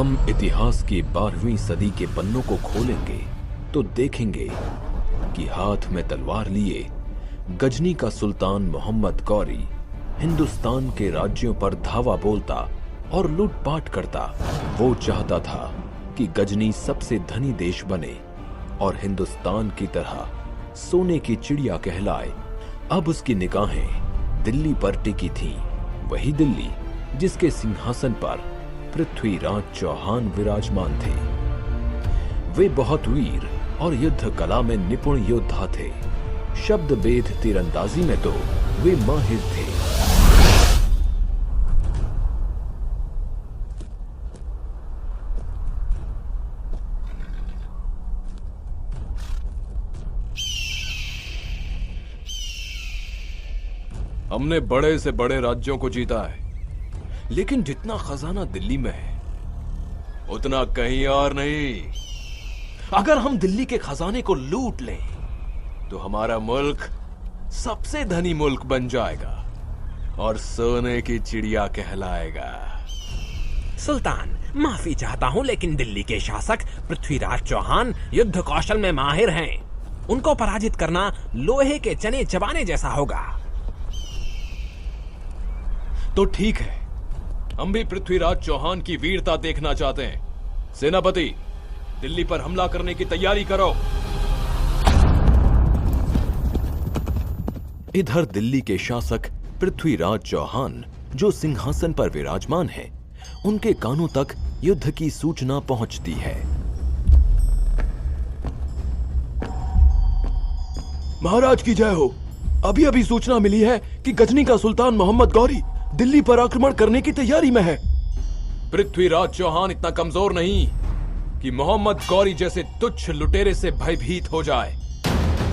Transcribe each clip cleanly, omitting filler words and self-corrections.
हम इतिहास की 12वीं सदी के पन्नों को खोलेंगे तो देखेंगे कि हाथ में तलवार लिए गजनी का सुल्तान मोहम्मद गौरी हिंदुस्तान के राज्यों पर धावा बोलता और लूटपाट करता। वो चाहता था कि गजनी सबसे धनी देश बने और हिंदुस्तान की तरह सोने की चिड़िया कहलाए। अब उसकी निगाहें दिल्ली पर टिकी थीं, वही दिल्ली जिसके सिंहासन पर पृथ्वीराज चौहान विराजमान थे। वे बहुत वीर और युद्ध कला में निपुण योद्धा थे। शब्द भेद तीरंदाजी में तो वे माहिर थे। हमने बड़े से बड़े राज्यों को जीता है, लेकिन जितना खजाना दिल्ली में है उतना कहीं और नहीं। अगर हम दिल्ली के खजाने को लूट लें तो हमारा मुल्क सबसे धनी मुल्क बन जाएगा और सोने की चिड़िया कहलाएगा। सुल्तान, माफी चाहता हूँ, लेकिन दिल्ली के शासक पृथ्वीराज चौहान युद्ध कौशल में माहिर हैं। उनको पराजित करना लोहे के चने चबाने जैसा होगा। तो ठीक है, हम भी पृथ्वीराज चौहान की वीरता देखना चाहते हैं। सेनापति, दिल्ली पर हमला करने की तैयारी करो। इधर दिल्ली के शासक पृथ्वीराज चौहान जो सिंहासन पर विराजमान हैं, उनके कानों तक युद्ध की सूचना पहुंचती है। महाराज की जय हो। अभी अभी सूचना मिली है कि गजनी का सुल्तान मोहम्मद गौरी दिल्ली पर आक्रमण करने की तैयारी में है। पृथ्वीराज चौहान इतना कमजोर नहीं कि मोहम्मद गौरी जैसे तुच्छ लुटेरे से भयभीत हो जाए।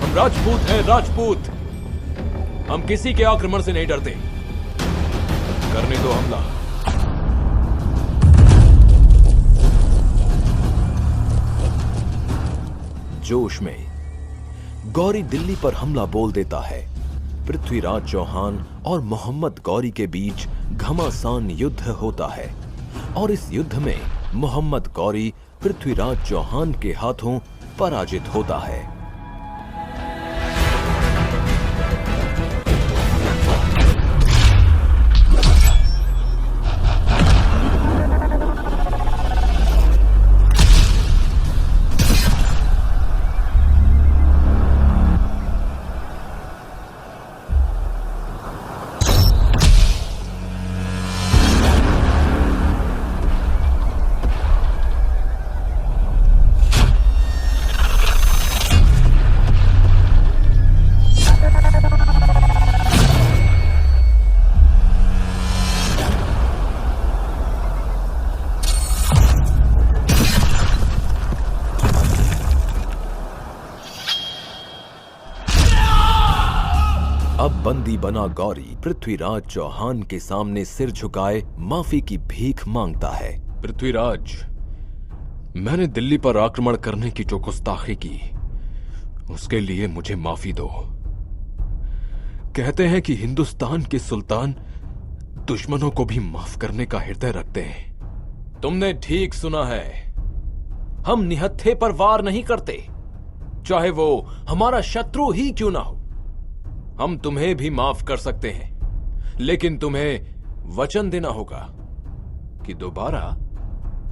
हम राजपूत हैं, राजपूत। हम किसी के आक्रमण से नहीं डरते। करने दो हमला। जोश में गौरी दिल्ली पर हमला बोल देता है। पृथ्वीराज चौहान और मोहम्मद गौरी के बीच घमासान युद्ध होता है और इस युद्ध में मोहम्मद गौरी पृथ्वीराज चौहान के हाथों पराजित होता है। अब बंदी बना गौरी पृथ्वीराज चौहान के सामने सिर झुकाए माफी की भीख मांगता है। पृथ्वीराज, मैंने दिल्ली पर आक्रमण करने की जो गुस्ताखी की, उसके लिए मुझे माफी दो। कहते हैं कि हिंदुस्तान के सुल्तान दुश्मनों को भी माफ करने का हृदय रखते हैं। तुमने ठीक सुना है। हम निहत्थे पर वार नहीं करते, चाहे वो हमारा शत्रु ही क्यों ना हो। हम तुम्हें भी माफ कर सकते हैं, लेकिन तुम्हें वचन देना होगा कि दोबारा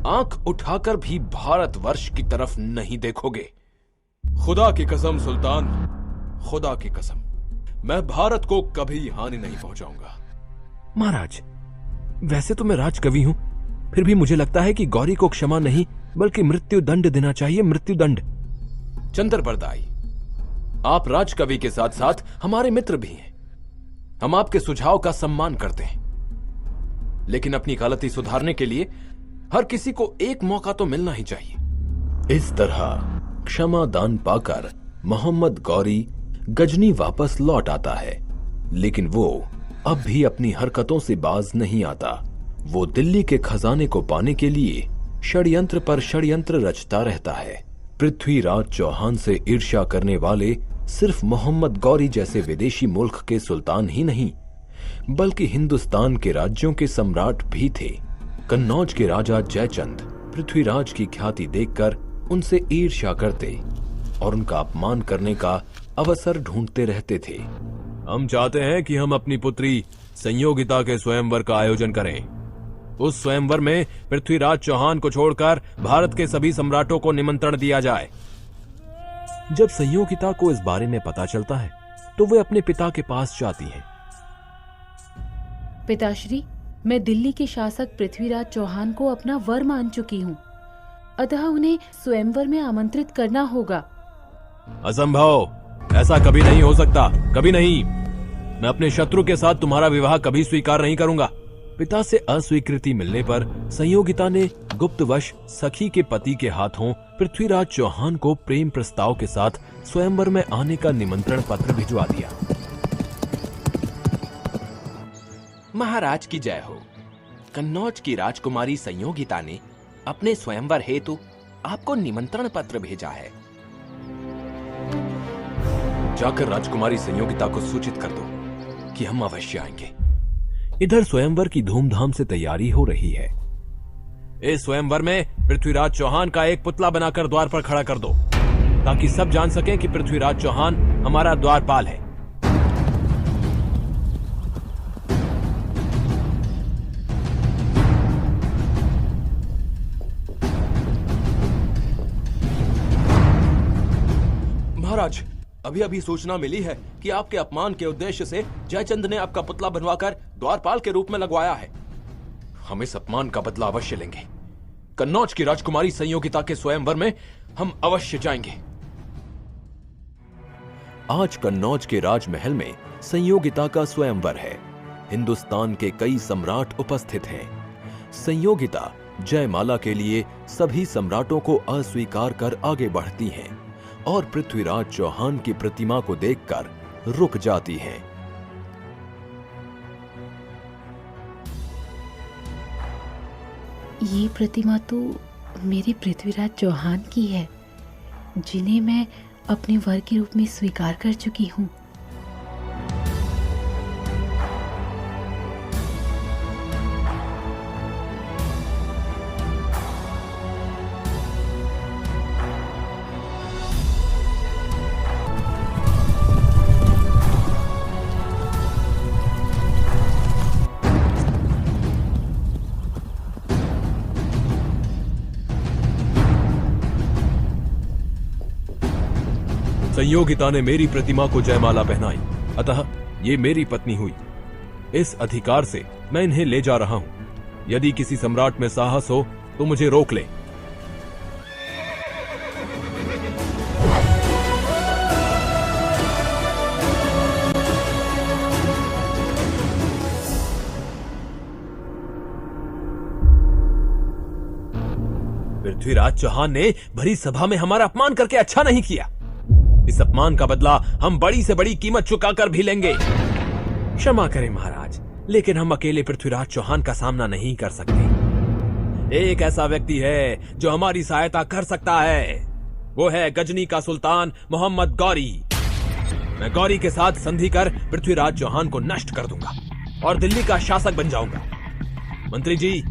आंख उठाकर भी भारतवर्ष की तरफ नहीं देखोगे। खुदा की कसम सुल्तान, खुदा की कसम, मैं भारत को कभी हानि नहीं पहुंचाऊंगा। महाराज, वैसे तो मैं राजकवि हूं, फिर भी मुझे लगता है कि गौरी को क्षमा नहीं बल्कि मृत्यु दंड देना चाहिए। मृत्यु दंड। चंद्र बरदाई, आप राजकवि के साथ साथ हमारे मित्र भी हैं। हम आपके सुझाव का सम्मान करते हैं, लेकिन अपनी गलती सुधारने के लिए हर किसी को एक मौका तो मिलना ही चाहिए। इस तरह क्षमा दान पाकर मोहम्मद गौरी गजनी वापस लौट आता है, लेकिन वो अब भी अपनी हरकतों से बाज नहीं आता। वो दिल्ली के खजाने को पाने के लिए षड्यंत्र पर षड्यंत्र रचता रहता है। पृथ्वीराज चौहान से ईर्ष्या करने वाले सिर्फ मोहम्मद गौरी जैसे विदेशी मुल्क के सुल्तान ही नहीं, बल्कि हिंदुस्तान के राज्यों के सम्राट भी थे। कन्नौज के राजा जयचंद पृथ्वीराज की ख्याति देखकर उनसे ईर्ष्या करते और उनका अपमान करने का अवसर ढूंढते रहते थे। हम चाहते हैं कि हम अपनी पुत्री संयोगिता के स्वयंवर का आयोजन करें। उस स्वयंवर में पृथ्वीराज चौहान को छोड़कर भारत के सभी सम्राटों को निमंत्रण दिया जाए। जब संयोगिता को इस बारे में पता चलता है तो वे अपने पिता के पास जाती हैं। पिताश्री, मैं दिल्ली के शासक पृथ्वीराज चौहान को अपना वर मान चुकी हूँ, अतः उन्हें स्वयंवर में आमंत्रित करना होगा। असंभव, ऐसा कभी नहीं हो सकता, कभी नहीं। मैं अपने शत्रु के साथ तुम्हारा विवाह कभी स्वीकार नहीं करूंगा। पिता से अस्वीकृति मिलने पर संयोगिता ने गुप्तवश सखी के पति के हाथों पृथ्वीराज चौहान को प्रेम प्रस्ताव के साथ स्वयंवर में आने का निमंत्रण पत्र भिजवा दिया। महाराज की जय हो। कन्नौज की राजकुमारी संयोगिता ने अपने स्वयंवर हेतु आपको निमंत्रण पत्र भेजा है। जाकर राजकुमारी संयोगिता को सूचित कर दो कि हम अवश्य आएंगे। इधर स्वयंवर की धूमधाम से तैयारी हो रही है। इस स्वयंवर में पृथ्वीराज चौहान का एक पुतला बनाकर द्वार पर खड़ा कर दो, ताकि सब जान सकें कि पृथ्वीराज चौहान हमारा द्वारपाल है। महाराज, अभी अभी सूचना मिली है कि आपके अपमान के उद्देश्य से जयचंद ने आपका पुतला बनवाकर द्वारपाल के रूप में लगवाया है। हम इस अपमान का बदला अवश्य लेंगे। कन्नौज की राजकुमारी संयोगिता के स्वयंवर में हम अवश्य जाएंगे। आज कन्नौज के राजमहल में संयोगिता का स्वयंवर है। हिंदुस्तान के कई सम्राट उपस्थित हैं। संयोगिता जयमाला के लिए सभी सम्राटों को अस्वीकार कर आगे बढ़ती हैं और पृथ्वीराज चौहान की प्रतिमा को देखकर रुक जाती हैं। ये प्रतिमा तो मेरे पृथ्वीराज चौहान की है, जिन्हें मैं अपने वर के रूप में स्वीकार कर चुकी हूँ। संयोगिता ने मेरी प्रतिमा को जयमाला पहनाई, अतः ये मेरी पत्नी हुई। इस अधिकार से मैं इन्हें ले जा रहा हूं। यदि किसी सम्राट में साहस हो तो मुझे रोक ले। पृथ्वीराज चौहान ने भरी सभा में हमारा अपमान करके अच्छा नहीं किया। इस अपमान का बदला हम बड़ी से बड़ी कीमत चुकाकर भी लेंगे। क्षमा करें महाराज, लेकिन हम अकेले पृथ्वीराज चौहान का सामना नहीं कर सकते। एक ऐसा व्यक्ति है जो हमारी सहायता कर सकता है। वो है गजनी का सुल्तान मोहम्मद गौरी। मैं गौरी के साथ संधि कर पृथ्वीराज चौहान को नष्ट कर दूंगा और दिल्ली का शासक बन जाऊंगा। मंत्री जी,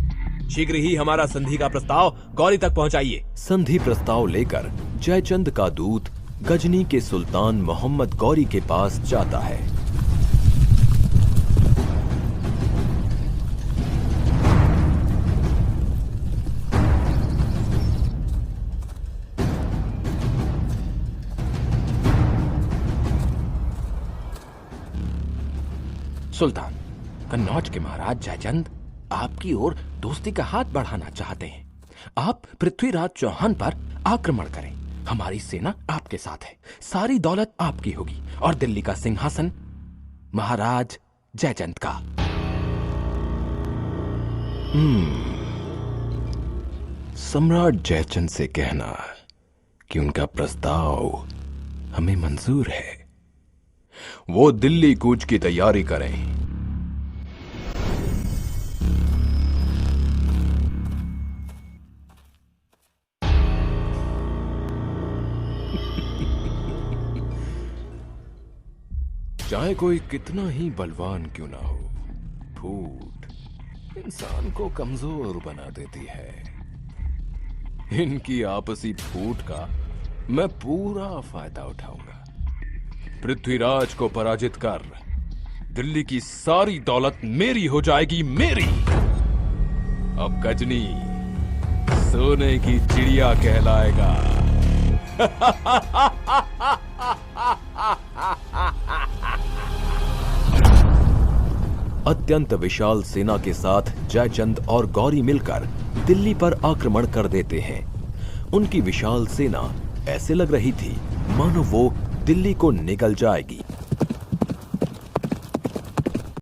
शीघ्र ही हमारा संधि का प्रस्ताव गौरी तक पहुंचाइए। संधि प्रस्ताव लेकर जयचंद का दूत गजनी के सुल्तान मोहम्मद गौरी के पास जाता है। सुल्तान, कन्नौज के महाराज जयचंद आपकी ओर दोस्ती का हाथ बढ़ाना चाहते हैं। आप पृथ्वीराज चौहान पर आक्रमण करें। हमारी सेना आपके साथ है। सारी दौलत आपकी होगी और दिल्ली का सिंहासन महाराज जयचंद का। सम्राट जयचंद से कहना कि उनका प्रस्ताव हमें मंजूर है। वो दिल्ली कूच की तैयारी करें। चाहे कोई कितना ही बलवान क्यों ना हो, फूट इंसान को कमजोर बना देती है। इनकी आपसी फूट का मैं पूरा फायदा उठाऊंगा। पृथ्वीराज को पराजित कर दिल्ली की सारी दौलत मेरी हो जाएगी, मेरी। अब गजनी सोने की चिड़िया कहलाएगा। अत्यंत विशाल सेना के साथ जयचंद और गौरी मिलकर दिल्ली पर आक्रमण कर देते हैं। उनकी विशाल सेना ऐसे लग रही थी मानो वो दिल्ली को निगल जाएगी।